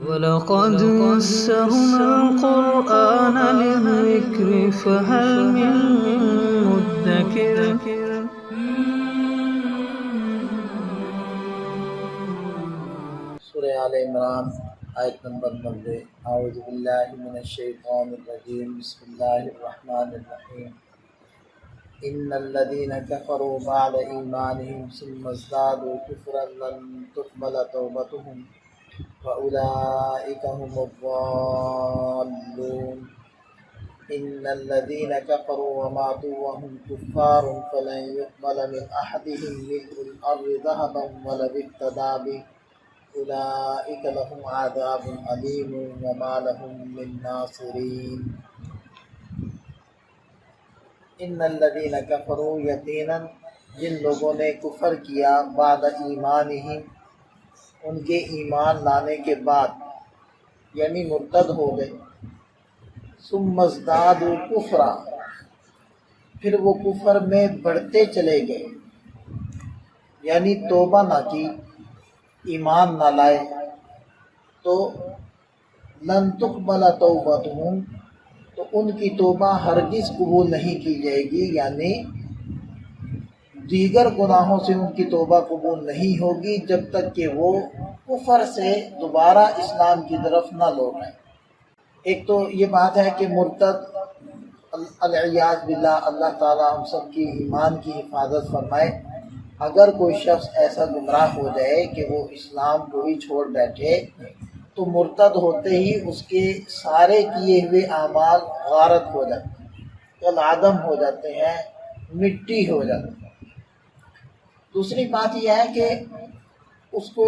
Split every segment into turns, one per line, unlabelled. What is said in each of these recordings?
وَلَقَدْ يَسَّرْنَا الْقُرْآنَ لِلذِّكْرِ فَهَلْ مِن مُّدَّكِرٍ
سورہ آل عمران آیت نمبر 90۔ اعوذ باللہ من الشیطان الرجیم، بسم اللہ الرحمن الرحیم۔ ان الذین کفروا بعد ایمانہم ثم ازدادوا کفرا لن تقبل توبتہم وأولئک هم الضالون۔ ان الذین کفروا وماتوا وهم کفار فلن يقبل من احدهم ملء الارض ذهبا ولو افتدى به اولئک لهم عذاب علیم وما لهم من ناصرین۔ ان الذین کفروا، یقیناً جن لوگوں نے کفر کیا، بعد ایمانہم، ان کے ایمان لانے کے بعد، یعنی مرتد ہو گئے، ثم ازدادوا کفرا، پھر وہ کفر میں بڑھتے چلے گئے، یعنی توبہ نہ کی، ایمان نہ لائے، تو لن تقبل توبتہم، تو ان کی توبہ ہرگز قبول نہیں کی جائے گی، یعنی دیگر گناہوں سے ان کی توبہ قبول نہیں ہوگی جب تک کہ وہ کفر سے دوبارہ اسلام کی طرف نہ لوٹیں۔ ایک تو یہ بات ہے کہ مرتد، العیاذ باللہ، اللہ تعالیٰ ہم سب کی ایمان کی حفاظت فرمائے، اگر کوئی شخص ایسا گمراہ ہو جائے کہ وہ اسلام کو ہی چھوڑ بیٹھے، تو مرتد ہوتے ہی اس کے سارے کیے ہوئے اعمال غارت ہو جاتے ہیں، کالعدم ہو جاتے ہیں، مٹی ہو جاتے ہیں۔ دوسری بات یہ ہے کہ اس کو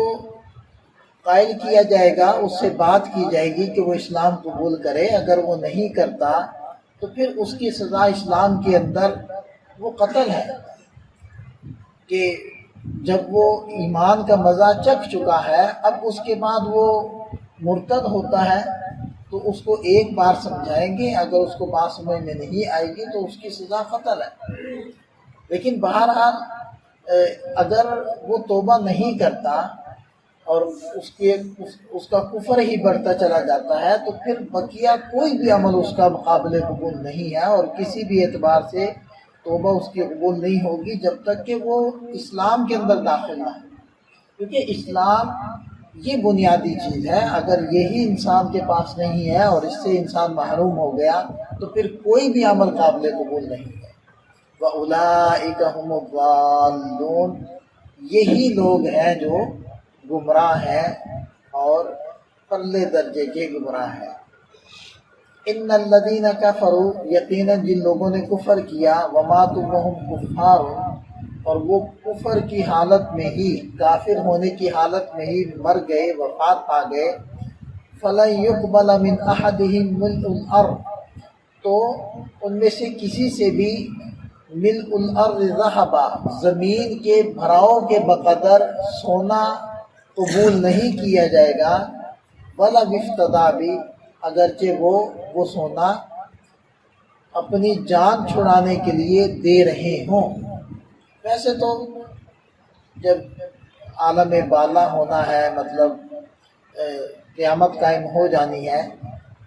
قائل کیا جائے گا، اس سے بات کی جائے گی کہ وہ اسلام قبول کرے، اگر وہ نہیں کرتا تو پھر اس کی سزا اسلام کے اندر وہ قتل ہے، کہ جب وہ ایمان کا مزہ چکھ چکا ہے، اب اس کے بعد وہ مرتد ہوتا ہے تو اس کو ایک بار سمجھائیں گے، اگر اس کو بات سمجھ میں نہیں آئے گی تو اس کی سزا قتل ہے۔ لیکن بہرحال اگر وہ توبہ نہیں کرتا اور اس کا کفر ہی بڑھتا چلا جاتا ہے، تو پھر بقیہ کوئی بھی عمل اس کا مقابل قبول نہیں ہے، اور کسی بھی اعتبار سے توبہ اس کی قبول نہیں ہوگی جب تک کہ وہ اسلام کے اندر داخل نہ ہو، کیونکہ اسلام یہ بنیادی چیز ہے۔ اگر یہی انسان کے پاس نہیں ہے اور اس سے انسان محروم ہو گیا تو پھر کوئی بھی عمل قابل قبول نہیں ہے۔ وَأُولَئِكَ هُمُ الضَّالُّونَ، یہی لوگ ہیں جو گمراہ ہیں اور پرلے درجے کے گمراہ ہیں۔ ان الذین کفروا، یقیناً جن لوگوں نے کفر کیا، وماتوا وهم کفار، اور وہ کفر کی حالت میں ہی، کافر ہونے کی حالت میں ہی مر گئے، وفات پا گئے، فلن يقبل من احدهم ملء الارض، تو ان میں سے کسی سے بھی ملء الارض ذهبا، زمین کے بھراؤ کے بقدر سونا قبول نہیں کیا جائے گا، ولا افتدی بھی، اگرچہ وہ سونا اپنی جان چھڑانے کے لیے دے رہے ہوں۔ ویسے تو جب عالم بالا ہونا ہے، مطلب قیامت قائم ہو جانی ہے،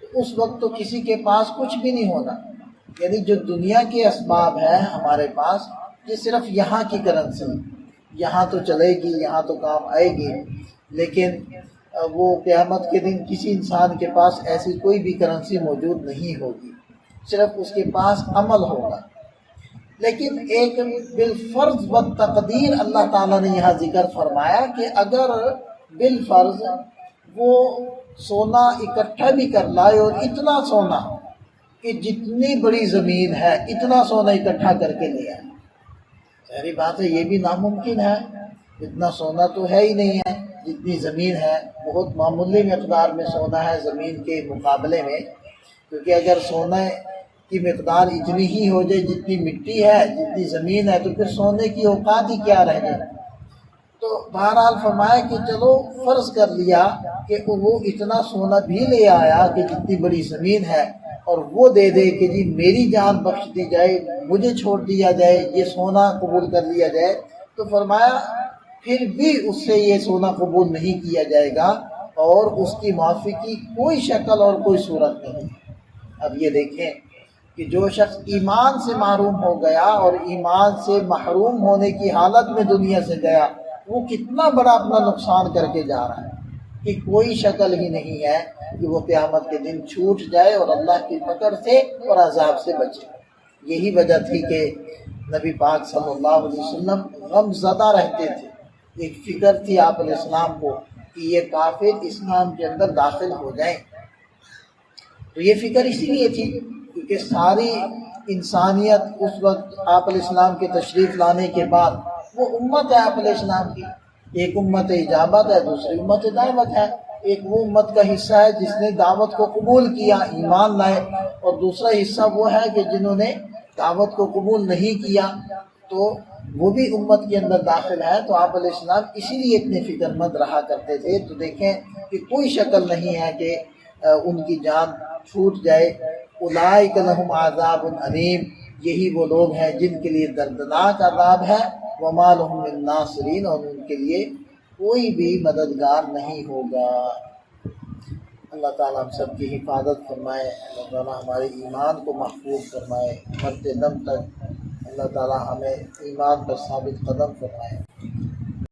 تو اس وقت تو کسی کے پاس کچھ بھی نہیں ہونا، یعنی جو دنیا کے اسباب ہیں ہمارے پاس، یہ صرف یہاں کی کرنسی، یہاں تو چلے گی، یہاں تو کام آئے گی، لیکن وہ قیامت کے دن کسی انسان کے پاس ایسی کوئی بھی کرنسی موجود نہیں ہوگی، صرف اس کے پاس عمل ہوگا۔ لیکن ایک بالفرض و تقدیر اللہ تعالیٰ نے یہاں ذکر فرمایا کہ اگر بالفرض وہ سونا اکٹھا بھی کر لائے، اور اتنا سونا کہ جتنی بڑی زمین ہے اتنا سونا اکٹھا کر کے لیا، ظاہری بات ہے یہ بھی ناممکن ہے، اتنا سونا تو ہے ہی نہیں ہے جتنی زمین ہے، بہت معمولی مقدار میں سونا ہے زمین کے مقابلے میں، کیونکہ اگر سونے کی مقدار اتنی ہی ہو جائے جتنی مٹی ہے، جتنی زمین ہے، تو پھر سونے کی اوقات ہی کیا رہ گئی۔ تو بہرحال فرمایا کہ چلو فرض کر لیا کہ وہ اتنا سونا بھی لے آیا کہ جتنی بڑی زمین ہے، اور وہ دے دے کہ جی میری جان بخش دی جائے، مجھے چھوڑ دیا جائے، یہ سونا قبول کر لیا جائے، تو فرمایا پھر بھی اس سے یہ سونا قبول نہیں کیا جائے گا، اور اس کی معافی کی کوئی شکل اور کوئی صورت نہیں ہے۔ اب یہ دیکھیں کہ جو شخص ایمان سے محروم ہو گیا اور ایمان سے محروم ہونے کی حالت میں دنیا سے گیا، وہ کتنا بڑا اپنا نقصان کر کے جا رہا ہے کہ کوئی شکل ہی نہیں ہے کہ وہ قیامت کے دن چھوٹ جائے اور اللہ کی پکڑ سے اور عذاب سے بچے۔ یہی وجہ تھی کہ نبی پاک صلی اللہ علیہ وسلم غم زدہ رہتے تھے۔ ایک فکر تھی آپ علیہ السلام کو کہ یہ کافر اسلام کے اندر داخل ہو جائیں۔ تو یہ فکر اسی لیے تھی کیونکہ ساری انسانیت اس وقت آپ علیہ السلام کے تشریف لانے کے بعد وہ امت ہے آپ علیہ السلام کی، ایک امت اجابت ہے، دوسری امت دعوت ہے۔ ایک وہ امت کا حصہ ہے جس نے دعوت کو قبول کیا، ایمان لائے، اور دوسرا حصہ وہ ہے کہ جنہوں نے دعوت کو قبول نہیں کیا، تو وہ بھی امت کے اندر داخل ہے۔ تو آپ علیہ السلام اسی لیے اتنے فکر مند رہا کرتے تھے۔ تو دیکھیں کہ کوئی شکل نہیں ہے کہ ان کی جان چھوٹ جائے۔ اولئک لہم عذاب علیم، یہی وہ لوگ ہیں جن کے لیے دردناک عذاب ہے۔ وما لہم من ناصرین، اور ان کے لیے کوئی بھی مددگار نہیں ہوگا۔ اللہ تعالیٰ ہم سب کی حفاظت فرمائے، اللہ تعالیٰ ہمارے ایمان کو محفوظ فرمائے، مرتے دم تک اللہ تعالیٰ ہمیں ایمان پر ثابت قدم فرمائے۔